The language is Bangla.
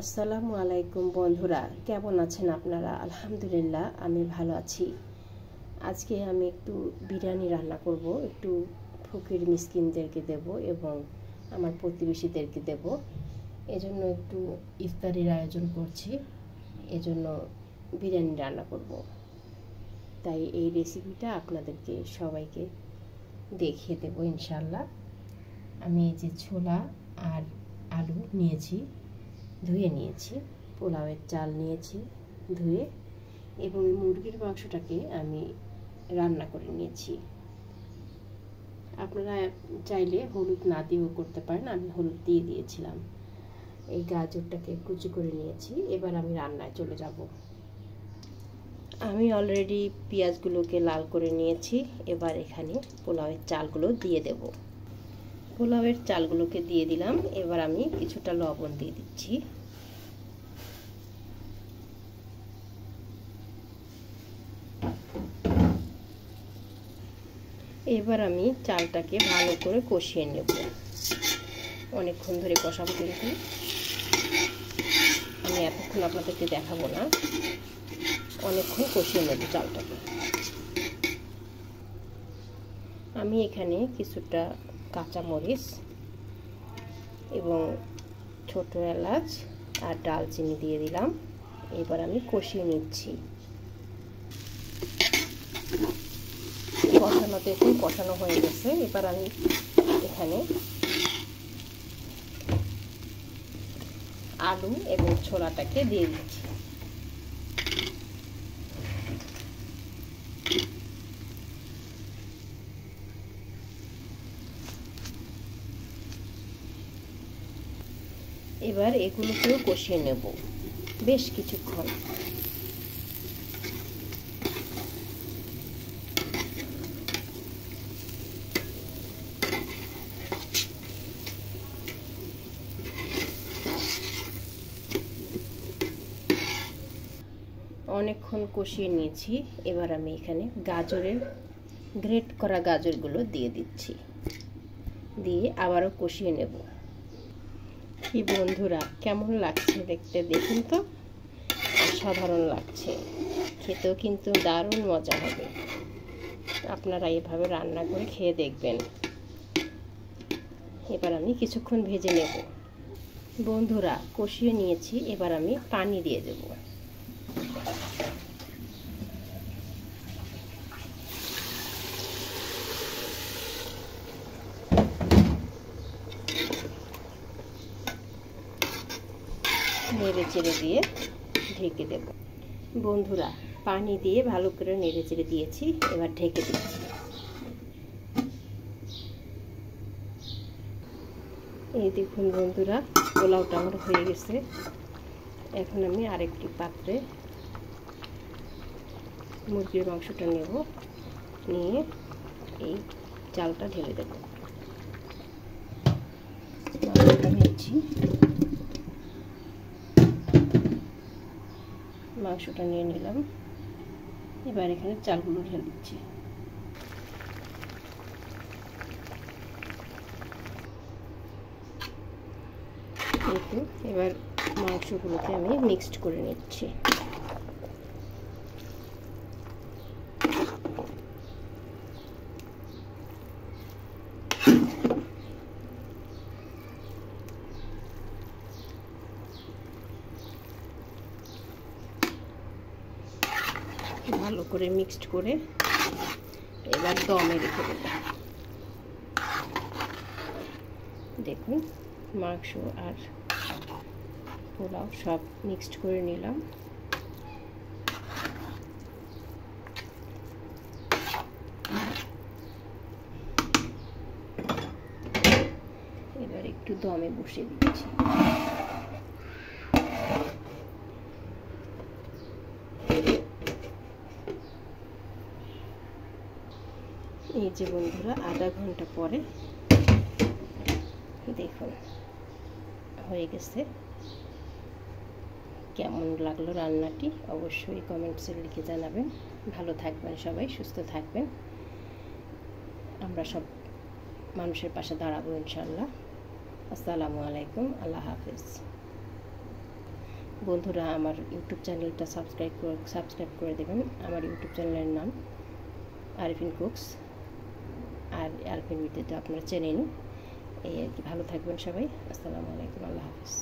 আসসালামু আলাইকুম বন্ধুরা, কেমন আছেন আপনারা? আলহামদুলিল্লাহ আমি ভালো আছি। আজকে আমি একটু বিরিয়ানি রান্না করব, একটু ফকির মিসকিনদেরকে দেব এবং আমার প্রতিবেশীদেরকে দেব। এজন্য একটু ইফতারির আয়োজন করছি, এজন্য বিরিয়ানি রান্না করব। তাই এই রেসিপিটা আপনাদেরকে সবাইকে দেখিয়ে দেব ইনশাল্লাহ। আমি এই যে ছোলা আর আলু নিয়েছি, ধুয়ে নিয়েছি, পোলাওয়ের চাল নিয়েছি ধুয়ে, এবং মুরগির মাংসটাকে আমি রান্না করে নিয়েছি। আপনারা চাইলে হলুদ না দিয়েও করতে পারেন, আমি হলুদ দিয়ে দিয়েছিলাম। এই গাজরটাকে কুচি করে নিয়েছি। এবার আমি রান্নায় চলে যাব। আমি অলরেডি পেঁয়াজগুলোকে লাল করে নিয়েছি। এবার এখানে পোলাওয়ের চালগুলো দিয়ে দেব। পোলাওয়ের চালগুলোকে দিয়ে দিলাম। এবার আমি কিছুটা লবণ দিয়ে দিচ্ছি। এবার আমি চালটাকে ভালো করে কষিয়ে নেব। অনেকক্ষণ ধরে কষাবো, কিন্তু আমি এতক্ষণ আপনাদেরকে দেখাবো না। অনেকক্ষণ কষিয়ে নেব চালটাকে। আমি এখানে কিছুটা কাঁচামরিচ এবং ছোট এলাচ আর ডালচিনি দিয়ে দিলাম। এবার আমি কষিয়ে নিচ্ছি। কষানো হয়ে গেছে। এবার আমি এখানে আলু এবং ছোলাটাকে দিয়ে দিচ্ছি। এবার এগুলোকেও কষিয়ে নেব বেশ কিছুক্ষণ। অনেকক্ষণ কষিয়ে নিয়েছি। এবার আমি এখানে গ্রেট করা গাজরগুলো দিয়ে দিচ্ছি, দিয়ে আবারও কষিয়ে নেব। কি বন্ধুরা, কেমন লাগছে দেখতে? দেখুন তো, অসাধারণ লাগছে। খেতেও কিন্তু দারুণ মজা হবে। আপনারা এভাবে রান্না করে খেয়ে দেখবেন। এবার আমি কিছুক্ষণ ভেজে নেব। বন্ধুরা, কষিয়ে নিয়েছি। এবার আমি পানি দিয়ে দেব। নেড়ে চেড়ে দিয়ে ঢেকে দেব। বন্ধুরা, পানি দিয়ে ভালো করে নেড়ে চেড়ে দিয়েছি। এবার ঢেকে দিচ্ছি। এই দেখুন বন্ধুরা, পোলাওটা আমার হয়ে গেছে। এখন আমি আরেকটি পাত্রে মুরগির মাংসটা নেব, নিয়ে এই চালটা ঢেলে দেব। মাংসটা নিচ্ছি, মাংসটা নিয়ে নিলাম। এবার এখানে চালগুলো ঢেলে দিচ্ছি। এবার মাংসগুলোকে আমি মিক্সড করে নিচ্ছি। ভালো করে মিক্সড করে এবার দমে রেখে দেব। দেখুন, মাংস আর পোলাও সব মিক্সড করে নিলাম। এবার একটু দমে বসিয়ে দিচ্ছি। এই যে বন্ধুরা, আধা ঘন্টা পরে দেখুন হয়ে গেছে। কেমন লাগলো রান্নাটি অবশ্যই কমেন্টসে লিখে জানাবেন। ভালো থাকবেন সবাই, সুস্থ থাকবেন। আমরা সব মানুষের পাশে দাঁড়াবো ইনশাল্লাহ। আসসালামু আলাইকুম, আল্লাহ হাফেজ। বন্ধুরা আমার ইউটিউব চ্যানেলটা সাবস্ক্রাইব করে দেবেন। আমার ইউটিউব চ্যানেলের নাম আরিফিন কুকস, আর আরিফিন ভিডিওতে আপনারা চেনেন। এই আর কি, ভালো থাকবেন সবাই। আসসালামু আলাইকুম, আল্লাহ হাফিজ।